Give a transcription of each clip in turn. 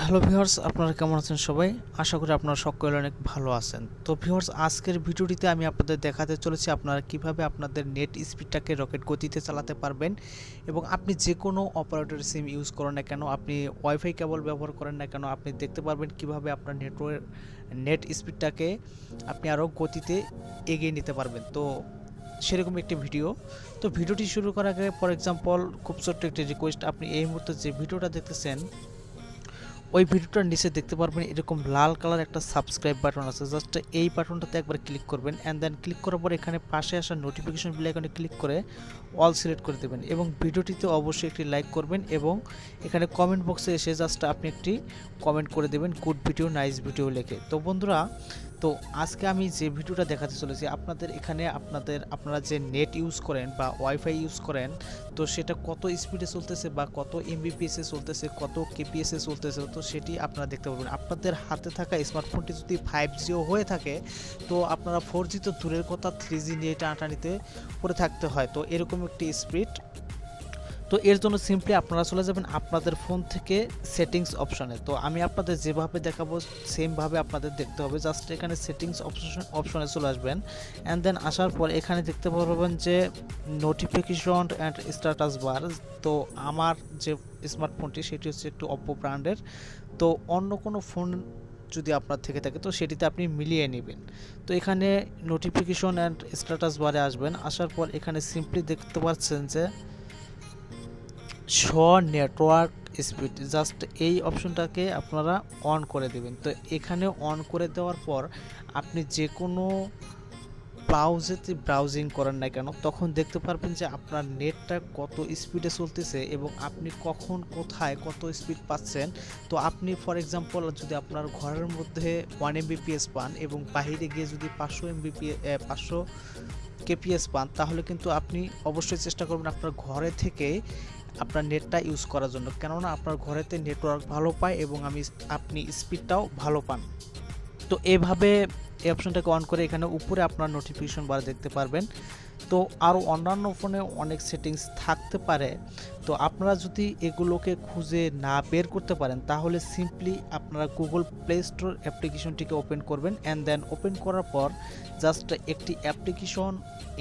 Hello viewers, আপনারা কেমন আছেন সবাই? আশা করি আপনারা সকলে অনেক ভালো আছেন। তো ভিউয়ার্স, আজকের ভিডিওটিতে আমি আপনাদের দেখাতে চলেছি আপনারা কিভাবে আপনাদের নেট স্পিডটাকে রকেট গতিতে চালাতে পারবেন এবং আপনি যে কোনো অপারেটর সিম ইউজ করেন না কেন, আপনি ওয়াইফাই কেবল ব্যবহার করেন না কেন, আপনি দেখতে পারবেন কিভাবে আপনার নেট স্পিডটাকে আপনি আরও গতিতে এগিয়ে নিতে পারবেন। তো সেরকম একটি ভিডিও। তো ভিডিওটি শুরু করার আগে ফর এক্সাম্পল খুব ছোট্ট একটি রিকোয়েস্ট, আপনি এই মুহূর্তে যে ভিডিওটা দেখতেছেন ওই ভিডিওটার নিচে দেখতে পারবেন এরকম লাল কালার একটা সাবস্ক্রাইব বাটন আছে। জাস্ট এই বাটনটাতে একবার ক্লিক করবেন অ্যান্ড দেন ক্লিক করার পর এখানে পাশে আসা নোটিফিকেশন বেল আইকনে ক্লিক করে অল সিলেক্ট করে দেবেন এবং ভিডিওটিতে অবশ্যই একটি লাইক করবেন এবং এখানে কমেন্ট বক্সে এসে জাস্ট আপনি একটি কমেন্ট করে দেবেন গুড ভিডিও, নাইস ভিডিও লিখে। তো বন্ধুরা, তো আজকে আমি যে ভিডিওটা দেখাতে চলেছি আপনাদের এখানে আপনারা যে নেট ইউজ করেন বা ওয়াইফাই ইউজ করেন, তো সেটা কত স্পিডে চলতেছে বা কত এমবিপিএসে চলতেছে, কত কেপিএসে চলতেছে, তো সেটি আপনারা দেখতে পারবেন। আপনাদের হাতে থাকা স্মার্টফোনটি যদি 5Gও হয়ে থাকে, তো আপনারা 4G তো দূরের কথা 3G নিয়ে টানাটানিতে পড়ে থাকতে হয়। তো এরকম একটি স্পিড, তো এর জন্য সিম্পলি আপনারা চলে যাবেন আপনাদের ফোন থেকে সেটিংস অপশনে। তো আমি আপনাদের যেভাবে দেখাবো সেমভাবে আপনাদের দেখতে হবে। জাস্ট এখানে সেটিংস অপশনে চলে আসবেন অ্যান্ড দেন আসার পর এখানে দেখতে পারবেন যে নোটিফিকেশন অ্যান্ড স্ট্যাটাস বার। তো আমার যে স্মার্টফোনটি সেটি হচ্ছে একটু অপ্পো ব্র্যান্ডের। তো অন্য কোনো ফোন যদি আপনার থেকে থাকে তো সেটিতে আপনি মিলিয়ে নেবেন। তো এখানে নোটিফিকেশন অ্যান্ড স্ট্যাটাস বারে আসবেন, আসার পর এখানে সিম্পলি দেখতে পাচ্ছেন যে শো নেটওয়ার্ক স্পিড, জাস্ট এই অপশনটাকে আপনারা অন করে দেবেন। তো এখানে অন করে দেওয়ার পর আপনি যে কোনো ব্রাউজারতে ব্রাউজিং করেন না কেন, তখন দেখতে পারবেন যে আপনার নেটটা কত স্পিডে চলতেছে এবং আপনি কখন কোথায় কত স্পিড পাচ্ছেন। তো আপনি ফর এক্সাম্পল যদি আপনার ঘরের মধ্যে 1 Mbps পান এবং বাহিরে গিয়ে যদি 500 কেপিএস পান, তাহলে কিন্তু আপনি অবশ্যই চেষ্টা করবেন আপনার ঘরে থেকে আপনার নেটটা ইউজ করার জন্য, কেননা আপনার ঘরেতে নেটওয়ার্ক ভালো পায় এবং আপনি স্পিডটাও ভালো পান। তো এইভাবে এই অপশনটাকে অন করে এখানে উপরে আপনার নোটিফিকেশন বার দেখতে পারবেন। তো আরও অন্যান্য ফোনে অনেক সেটিংস থাকতে পারে। তো আপনারা যদি এগুলোকে খুঁজে না বের করতে পারেন, তাহলে সিম্পলি আপনারা গুগল প্লে স্টোর অ্যাপ্লিকেশনটিকে ওপেন করবেন অ্যান্ড দেন ওপেন করার পর জাস্ট একটি অ্যাপ্লিকেশন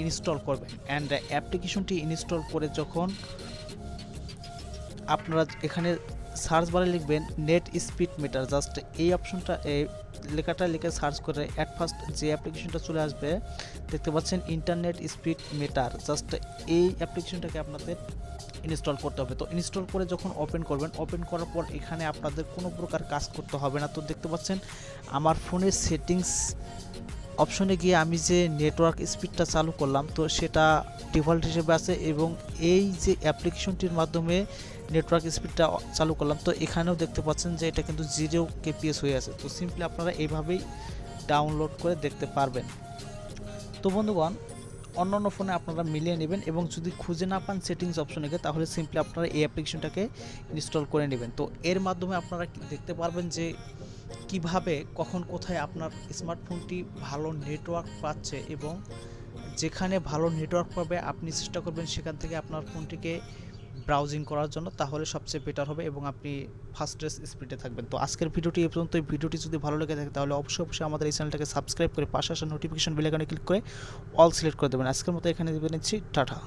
ইনস্টল করবেন অ্যান্ড অ্যাপ্লিকেশনটি ইনস্টল করে যখন আপনারা এখানে সার্চ বারে লিখবেন নেট স্পিড মিটার, জাস্ট এই অপশনটা এই লেখাটা লিখে সার্চ করে অ্যাট ফার্স্ট যে অ্যাপ্লিকেশনটা চলে আসবে দেখতে পাচ্ছেন ইন্টারনেট স্পিড মিটার, জাস্ট এই অ্যাপ্লিকেশনটাকে আপনাদের ইনস্টল করতে হবে। তো ইনস্টল করে যখন ওপেন করবেন, ওপেন করার পর এখানে আপনাদের কোনো প্রকার কাজ করতে হবে না। তো দেখতে পাচ্ছেন আমার ফোনের সেটিংস অপশনে গিয়ে আমি যে নেটওয়ার্ক স্পিডটা চালু করলাম তো সেটা ডিফল্ট হিসেবে আছে এবং এই যে অ্যাপ্লিকেশনটির মাধ্যমে নেটওয়ার্ক স্পিডটা চালু করলাম তো এখানেও দেখতে পাচ্ছেন যে এটা কিন্তু 0 কেপিএস হয়ে আছে। তো সিম্পলি আপনারা এইভাবেই ডাউনলোড করে দেখতে পারবেন। তো বন্ধুগণ, অন্যান্য ফোনে আপনারা মিলিয়ে নেবেন এবং যদি খুঁজে না পান সেটিংস অপশনে গিয়ে, তাহলে সিম্পলি আপনারা এই অ্যাপ্লিকেশনটাকে ইনস্টল করে নেবেন। তো এর মাধ্যমে আপনারা দেখতে পারবেন যে কিভাবে কখন কোথায় আপনার স্মার্টফোনটি ভালো নেটওয়ার্ক পাচ্ছে এবং যেখানে ভালো নেটওয়ার্ক পাবে আপনি চেষ্টা করবেন সেখান থেকে আপনার ফোনটিকে ব্রাউজিং করার জন্য, তাহলে সবচেয়ে বেটার হবে এবং আপনি ফাস্টেস্ট স্পিডে থাকবেন। তো আজকের ভিডিওটি এই পর্যন্ত। এই ভিডিওটি যদি ভালো লেগে থাকে তাহলে অবশ্যই আমাদের এই চ্যানেলটাকে সাবস্ক্রাইব করে পাশে আসা নোটিফিকেশন বেল আইকনে ক্লিক করে অল সিলেক্ট করে দেবেন। আজকের মতো এখানে দিয়ে নিচ্ছি, টাটা।